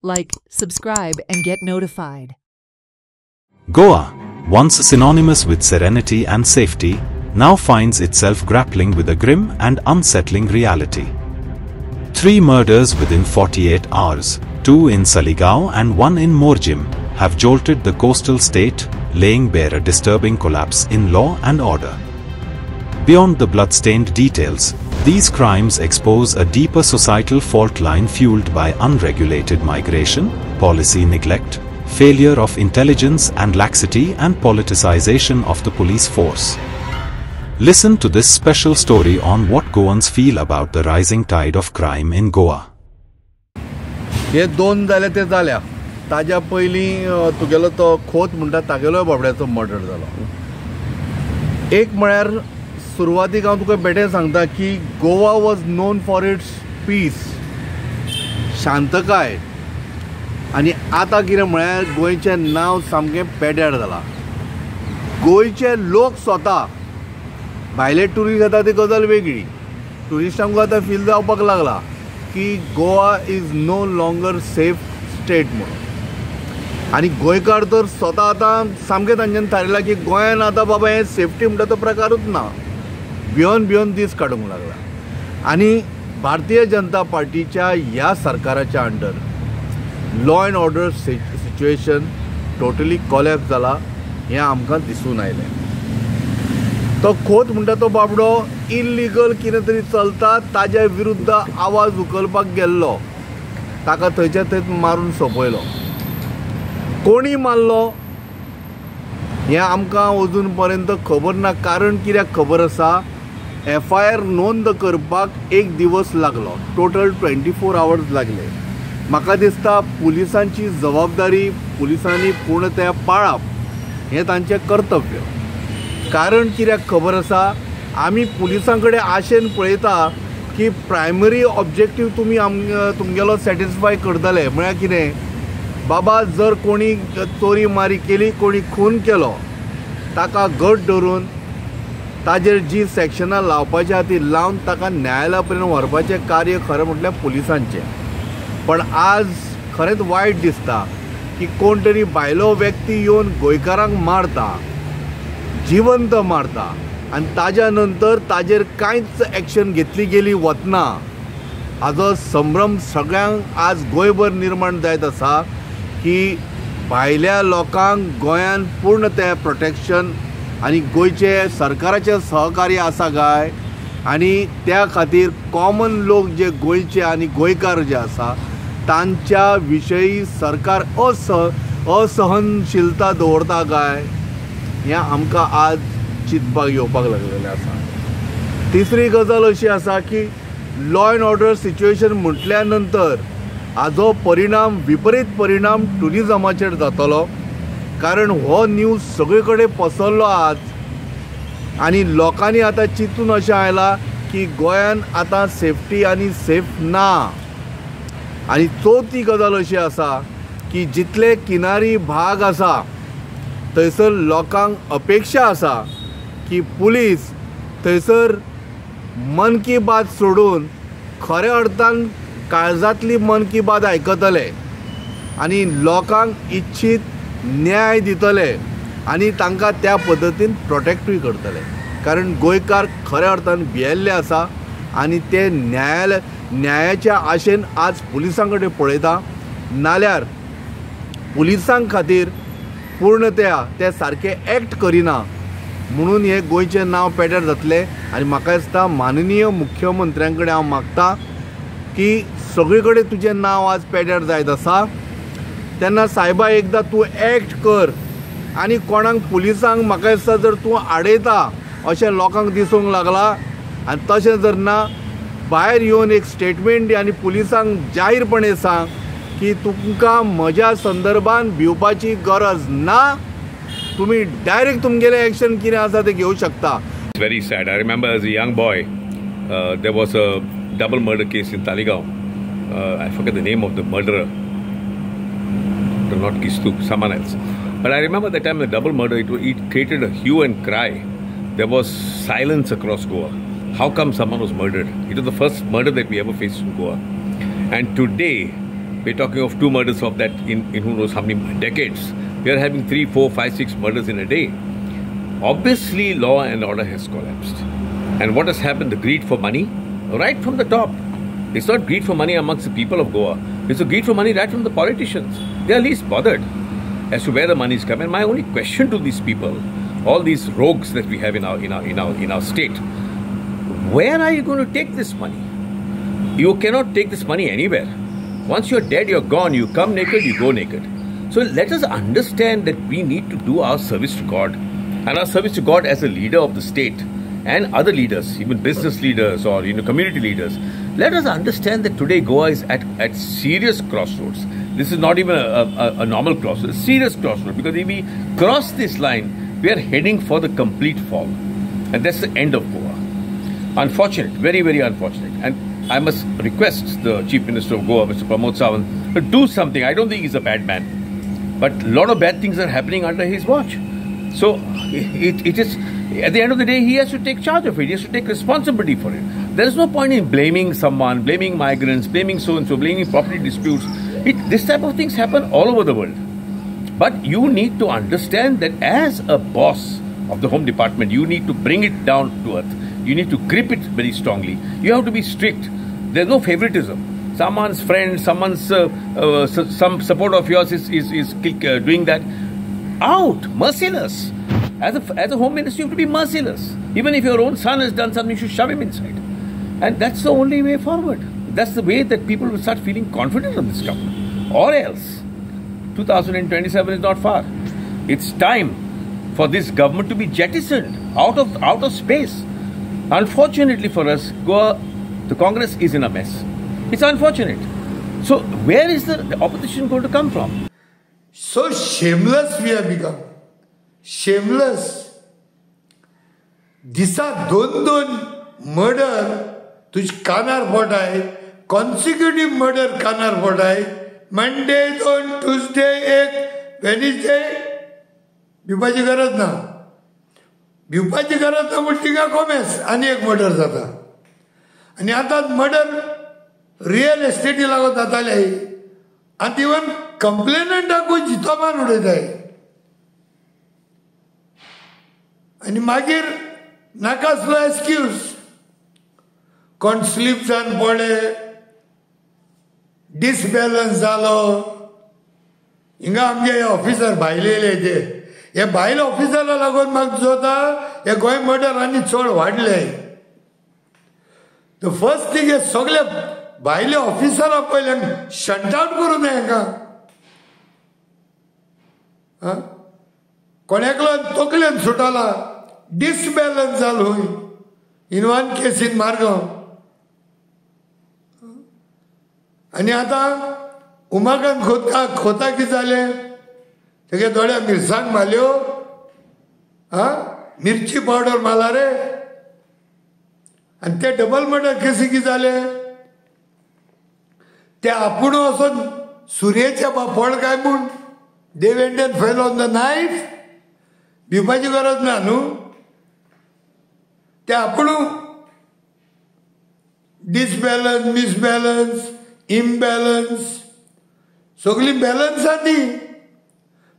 like, subscribe, and get notified. Goa, once synonymous with serenity and safety, now finds itself grappling with a grim and unsettling reality. 3 murders within 48 hours, 2 in Saligao and 1 in Morjim, have jolted the coastal state, laying bare a disturbing collapse in law and order. Beyond the blood-stained details, these crimes expose a deeper societal fault line fueled by unregulated migration, policy neglect, failure of intelligence and laxity, and politicization of the police force. Listen to this special story on what Goans feel about the rising tide of crime in Goa. हे 2 जाले ते जाल्या. ताज्या पयलीं तुगेलो तो खोत म्हणटा तागेलोय बाबड्याचो murder जालो. एक म्हळ्यार सुरवातीक हांव तुका बेठें सांगता की Goa was known for its peace, शांतकाय. आनी आतां कितें म्हळ्यार गोंयचें नांव सामकें पेड्यार जालां. गोंयचे लोक स्वता, भायले ट्युरिस्ट येता ती गजाल वेगळी. ट्युरिस्टांक आतां फील जावपाक लागला की Goa is no longer safe state म्हणून. आनी गोंयकार तर स्वता आतां सामकें तांच्यान थारिलां की गोंयान आतां बाबा हें सेफ्टी म्हणटा तो प्रकारूच ना. भिवन दीस काडूंक लागला. आनी भारतीय जनता पार्टीच्या ह्या सरकाराच्या under law and order situation totally collapse जाला हें आमकां दिसून आयलें. तो खोत म्हणटा तो बाबडो इल्लिगल कितें तरी चलता ताज्या विरुद्ध आवाज उखलपाक गेल्लो, ताका थंयच्या थंयच मारून सोंपयलो. कोणी मारलो हें आमकां अजून पर्यंत खबर ना. कारण कित्याक खबर आसा, FIR नोंद करपाक 1 दिवस लागलो. टोटल 24 आवर्स लागले. म्हाका दिसता पुलिसांची जबाबदारी पुलिसांनी पूर्णतया पाळप हें तांचें कर्तव्य. कारण कित्याक खबर आसा, आमी पुलिसां कडेन आशेन पळयता की प्रायमरी ऑब्जेक्टीव तुमी तुमगेलो सॅटिस्फाय करतले. म्हळ्यार कितें, बाबा जर कोणी चोरी मारी केली, कोणी खून केलो, ताका घट धरून ताजेर जी सॅक्शनां लावपाची आहा ती लावन ताका न्यायालया पर्यंत व्हरपाचें कार्य खरें म्हटल्यार पुलिसांचें. पण आज खरेंच वायट दिसता की कोण तरी भायलो व्यक्ती येवन गोंयकारांक मारता, जिवंत मारता, आनी ताज्या नंतर ताजेर कांयच एक्शन घेतली गेली वतना. हाजो संभ्रम सगळ्यांक आज गोंयभर निर्माण जायत आसा की भायल्या लोकांक गोंयान पूर्णतया प्रोटेक्शन आनी गोंयचे सरकाराचें सहकार्य आसा काय, आनी त्या खातीर कॉमन लोक जे गोंयचे आनी गोंयकार जे आसा तांच्या विशयी सरकार असहनशीलता दवरता काय हें आमकां आज चिंतपाक येवपाक लागलेलें आसा. तिसरी गजाल अशी आसा की लॉ अँड ऑर्डर सिच्युएशन म्हटल्या नंतर हाजो परिणाम, विपरीत परिणाम ट्युरिजमाचेर जातलो. कारण हो न्यूज सगळे कडेन पसरलो आज, आनी लोकांनी आतां चिंतून अशें आयलां की गोंयान आतां सेफ्टी आनी सेफ ना. आनी चवथी गजाल अशी आसा की जितले किनारी भाग आसा थंयसर लोकांक अपेक्षा आसा की पुलीस थंयसर मन की बात सोडून खऱ्या अर्थान काळजांतली मन की बात आयकतले आनी लोकांक इच्छीत न्याय दितले आनी तांकां त्या पद्दतीन प्रोटेक्टूय करतले. कारण गोंयकार खऱ्या अर्थान भियेल्ले आसा आनी ते न्यायाच्या आशेन आज पुलिसां कडेन पळयता. नाल्यार पुलिसां खातीर पूर्णतया ते सारके एक्ट करिना म्हणून हे गोंयचें नांव पेड्यार जातलें. आनी म्हाका दिसता माननीय मुख्यमंत्र्यां कडेन हांव मागतां की सगळे कडेन तुजें नांव आज पेड्यार जायत आसा तेन्ना सायबा एकदां तूं एक्ट कर. आनी कोणाक पुलिसांक म्हाका दिसता जर तूं आडयता अशें लोकांक दिसूंक लागला आनी तशें जर ना, भायर येवन एक स्टेटमेंट दी आनी पुलिसांक जाहीरपणे सांग की तुमकां म्हज्या संदर्भान भिवपाची गरज ना, तुमी डायरेक्ट तुमगेलें एक्शन कितें आसा तें घेवं शकता. It's very sad. I remember as a young boy, there was a double murder case in Taligao. I forget the name of the murderer. Not Kistu, someone else. But I remember that time the double murder, it created a hue and cry. There was silence across Goa. How come someone was murdered? It was the first murder that we ever faced in Goa. And today, We're talking of 2 murders of that in who knows how many decades. We are having 3, 4, 5, 6 murders in a day. Obviously, law and order has collapsed. And what has happened? The greed for money, right from the top. It's not greed for money amongst the people of Goa. It's a greed for money right from the politicians. They are least bothered as to where the money is coming. My only question to these people, all these rogues that we have in our state, where are you going to take this money? You cannot take this money anywhere. Once you're dead, you're gone. You come naked, you go naked. So let us understand that we need to do our service to God. And our service to God as a leader of the state and other leaders, even business leaders or community leaders. Let us understand that today Goa is at serious crossroads. This is not even a normal crossroad, a serious crossroad. Because if we cross this line, we are heading for the complete fall. And that's the end of Goa. Unfortunate, very, very unfortunate. And I must request the Chief Minister of Goa, Mr. Pramod Sawant, to do something. I don't think he's a bad man. But a lot of bad things are happening under his watch. So it is, at the end of the day, he has to take charge of it. He has to take responsibility for it. There is no point in blaming someone, blaming migrants, blaming so-and-so, blaming property disputes. This type of things happen all over the world. But you need to understand that as a boss of the Home Department, you need to bring it down to earth. You need to grip it very strongly. You have to be strict. There's no favoritism. Someone's friend, someone's some support of yours is doing that. Out, merciless. As a Home Minister, you have to be merciless. Even if your own son has done something, you should shove him inside. And that's the only way forward. That's the way that people will start feeling confident of this government. Or else, 2027 is not far. It's time for this government to be jettisoned out of space. Unfortunately for us, Goa, the Congress is in a mess. It's unfortunate. So where is the opposition going to come from? So shameless we have become. Shameless. Disa don murder तुझ कानार पडटाय, consecutive murder कानार पडटाय, Monday 2, Tuesday 1, Wednesday भिवपाची गरज ना. भिवपाची गरज ना म्हण तिका कोमेस आनी एक मर्डर जाता. आनी आतां मर्डर रियल एस्टेटी लागून जाताले आनी इवन कंप्लेनंटाकूय जितोमान उडयताय. आनी मागीर नाकासलो एक्सक्यूज. कोण स्लीप जावन पडले, डिसबॅलन्स जालो. हिंगा आमगे ऑफिसर भायले येयले ते. हे भायले ऑफिसराक लागून म्हाका जोता हे गोंय मर्डर आनी चड वाडले. द फर्स्ट थिंग हे सगळे भायले ऑफिसरां पयले शट आउट करूं जाय हांकां. कोण एकलो तकलेन सुटला, डिसबॅलन्स जालो in one case in Margao. आनी आतां उमाकांत खोता कितें जालें, तेगे दोळ्या मिरसांग मारल्यो, मिरची पावडर मारला रे. आनी ते डबल मर्डर केसी कितें जालें, ते आपूण वचून सुरयेच्या पड काय म्हूण they went and fell on the knife. भिवपाची गरज ना न्हू. ते आपूण डिसबॅलन्स, मिसबॅलन्स, इम्बॅलन्स सगळी बॅलन्सांनी.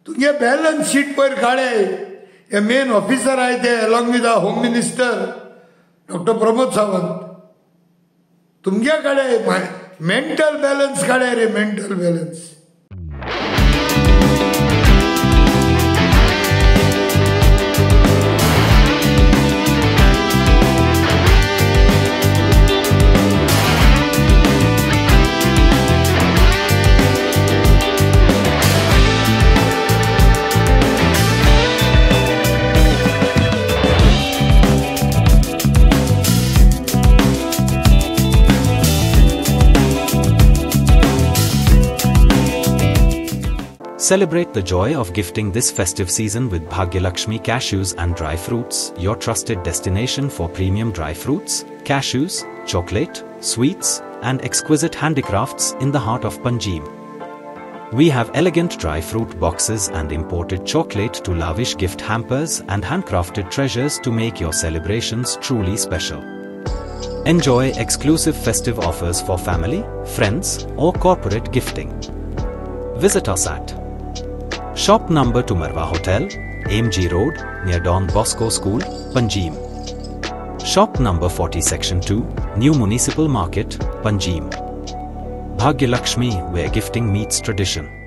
तुगे बॅलन्स शीट पयर काडे. हे मेन ऑफिसर आहाय ते along with the home minister doctor Pramod Sawant. तुमगे काडे मेंटल बॅलन्स काडे रे, mental balance. Celebrate the joy of gifting this festive season with Bhagyalakshmi Cashews and Dry Fruits, your trusted destination for premium dry fruits, cashews, chocolate, sweets, and exquisite handicrafts in the heart of Panjim. We have elegant dry fruit boxes and imported chocolate to lavish gift hampers and handcrafted treasures to make your celebrations truly special. Enjoy exclusive festive offers for family, friends, or corporate gifting. Visit us at Shop number Tumarwa Hotel, AMG Road, near Don Bosco School, Panjim. Shop number 40 Section 2, New Municipal Market, Panjim. Bhagya Lakshmi, where gifting meets tradition.